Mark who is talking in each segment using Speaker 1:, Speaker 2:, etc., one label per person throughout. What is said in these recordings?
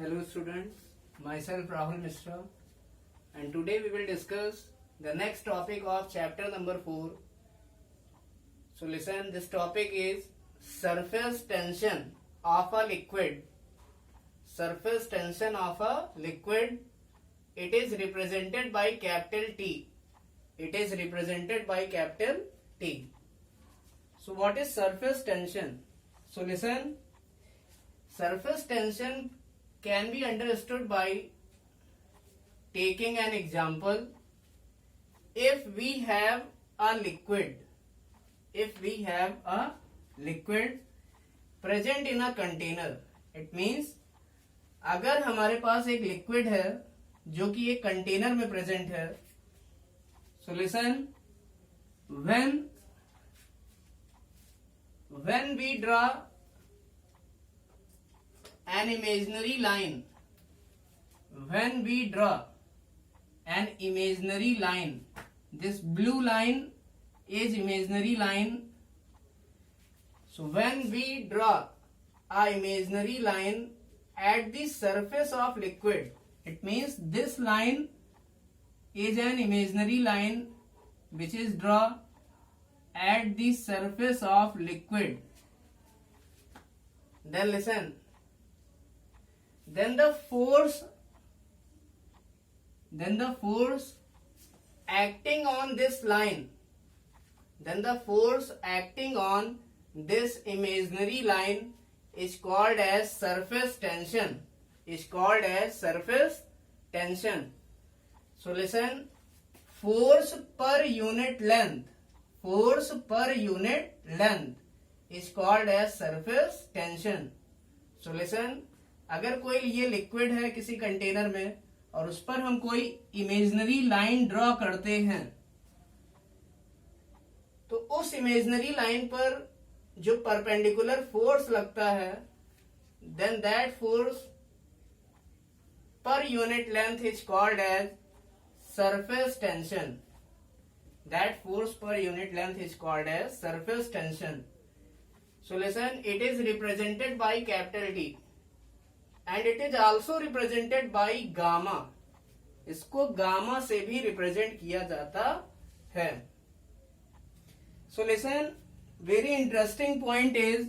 Speaker 1: Hello students, myself Rahul Mishra and today we will discuss the next topic of chapter number 4. So listen, this topic is surface tension of a liquid. Surface tension of a liquid, it is represented by capital T. It is represented by capital T. So what is surface tension? So listen, surface tension can be understood by taking an example. If we have a liquid present in a container, it means अगर हमारे पास एक liquid है जो कि एक container में present है. So listen, when we draw an imaginary line, this blue line is imaginary line. So when we draw a imaginary line at the surface of liquid, it means this line is an imaginary line which is drawn at the surface of liquid. Then listen, then the force acting on this line, this imaginary line is called as surface tension. So listen, force per unit length is called as surface tension. So listen, अगर कोई ये liquid है किसी container में और उस पर हम कोई इमेजिनरी लाइन ड्रॉ करते हैं, तो उस इमेजिनरी लाइन पर जो परपेंडिकुलर फोर्स लगता है, then that force per unit length is called as surface tension. That force per unit length is called as surface tension. So listen, it is represented by capital T and it is also represented by gamma. इसको gamma से भी represent किया जाता है. So listen, very interesting point is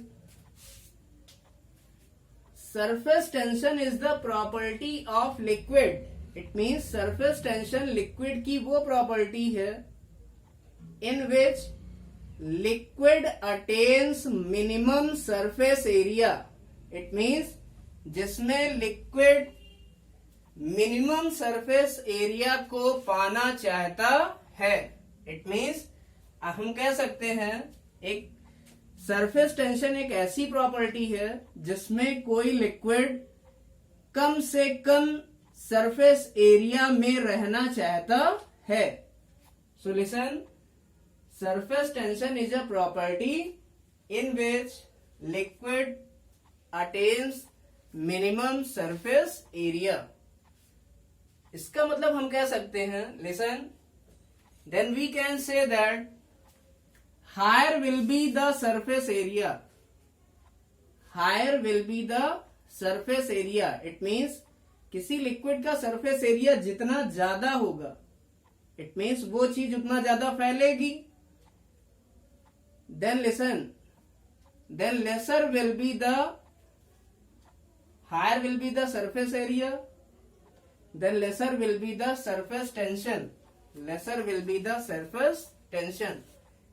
Speaker 1: surface tension is the property of liquid. It means surface tension liquid की वो property है in which liquid attains minimum surface area. It means जिसमें liquid minimum surface area को पाना चाहता है. It means हम कह सकते हैं एक surface tension एक ऐसी प्रॉपर्टी है जिसमें कोई liquid कम से कम surface area में रहना चाहता है. So listen, surface tension is a property in which liquid attains minimum surface area. इसका मतलब हम कह सकते हैं, listen, then we can say that higher will be the surface area. It means किसी लिक्विड का सरफेस एरिया जितना ज्यादा होगा, it means वो चीज उतना ज्यादा फैलेगी. Then listen, then lesser will be the higher will be the surface area, then lesser will be the surface tension.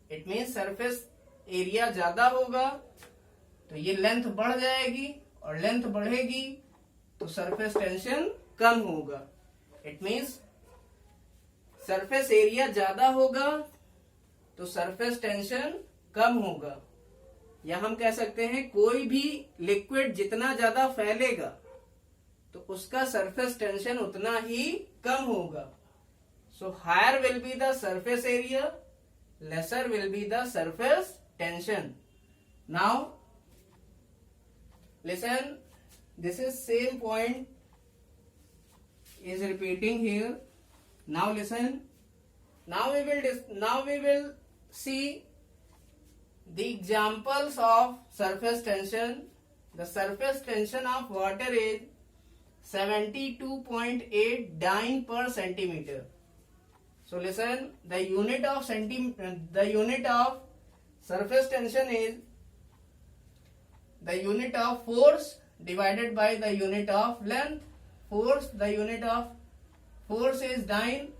Speaker 1: It means surface area ज्यादा होगा तो ये लेंथ बढ़ जाएगी और लेंथ बढ़ेगी तो सरफेस टेंशन कम होगा. It means सरफेस एरिया ज्यादा होगा तो सरफेस टेंशन कम होगा. या हम कह सकते हैं कोई भी लिक्विड जितना ज्यादा फैलेगा तो उसका सरफेस टेंशन उतना ही कम होगा. So higher will be the surface area, lesser will be the surface tension. Now listen, this is same point is repeating here. Now listen, now we will see the examples of surface tension. The surface tension of water is 72.8 dyne per centimeter. So listen, the unit of surface tension is the unit of force divided by the unit of length. The unit of force is dyne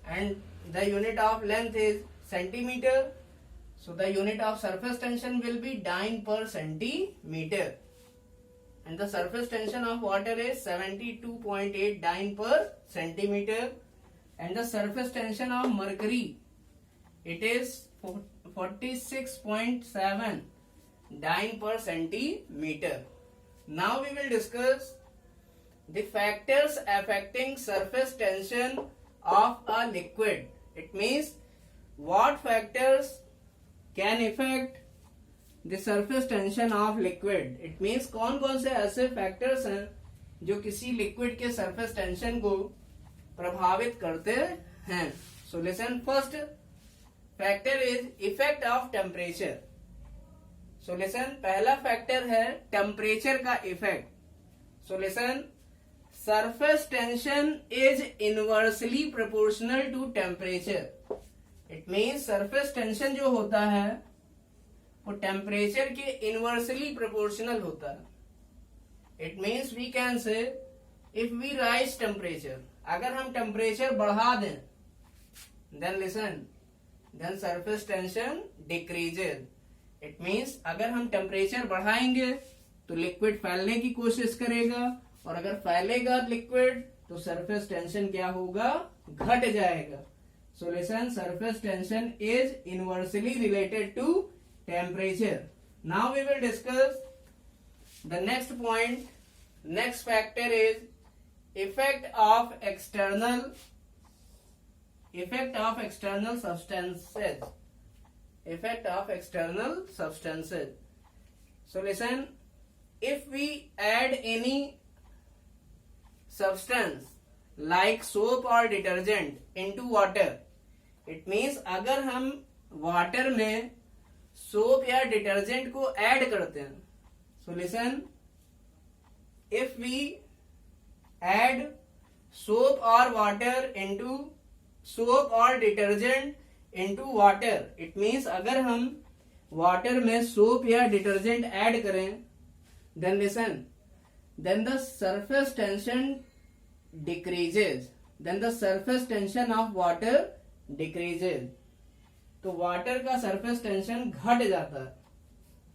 Speaker 1: and the unit of length is centimeter. So the unit of surface tension will be dyne per centimeter. And the surface tension of water is 72.8 dyne per centimeter. And the surface tension of mercury, it is 46.7 dyne per centimeter. Now we will discuss the factors affecting surface tension of a liquid. It means what factors can affect the surface tension of liquid. It means कौन कौन से ऐसे factors हैं जो किसी liquid के surface tension को प्रभावित करते हैं. So listen, first factor is effect of temperature. So listen, पहला factor है temperature का effect. So listen, surface tension is inversely proportional to temperature. It means surface tension जो होता है वो टेम्परेचर के इनवर्सली प्रोपोर्शनल होता है. It means we can say if we raise temperature, अगर हम टेम्परेचर बढ़ा दें, then listen, then surface tension decreases. It means अगर हम टेम्परेचर बढ़ाएंगे तो लिक्विड फैलने की कोशिश करेगा, और अगर फैलेगा लिक्विड तो सरफेस टेंशन क्या होगा, घट जाएगा. So listen, surface tension is inversely related to temperature. Now we will discuss the next point. Next factor is effect of external substances. Effect of external substances. So listen, if we add any substance like soap or detergent into water, it means अगर हम water में soap या detergent को add करते हैं. So listen, if we add soap और water into soap और detergent into water, it means अगर हम वाटर में सोप या डिटर्जेंट ऐड करें, then listen, then the surface tension decreases. Then the surface tension of water decreases. तो water का surface tension घट जाता है.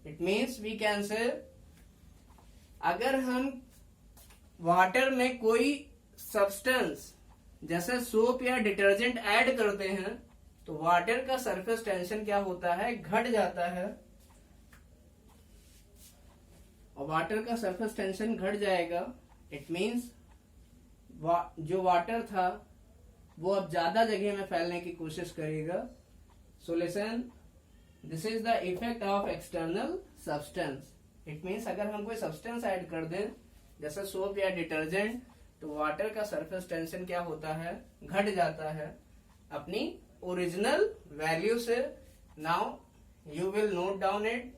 Speaker 1: इट मीन्स वी कैन से, अगर हम वाटर में कोई सब्सटेंस जैसे सोप या डिटर्जेंट ऐड करते हैं तो वाटर का सरफेस टेंशन क्या होता है, घट जाता है. और वाटर का सरफेस टेंशन घट जाएगा. इट मीन्स जो वाटर था वो अब ज्यादा जगह में फैलने की कोशिश करेगा. So listen, this is the effect of external substance. It means अगर हम कोई substance ऐड कर दें जैसे सोप या डिटर्जेंट, तो वाटर का सरफेस टेंशन क्या होता है, घट जाता है अपनी ओरिजिनल वैल्यू से. Now you will note down it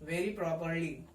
Speaker 1: very properly.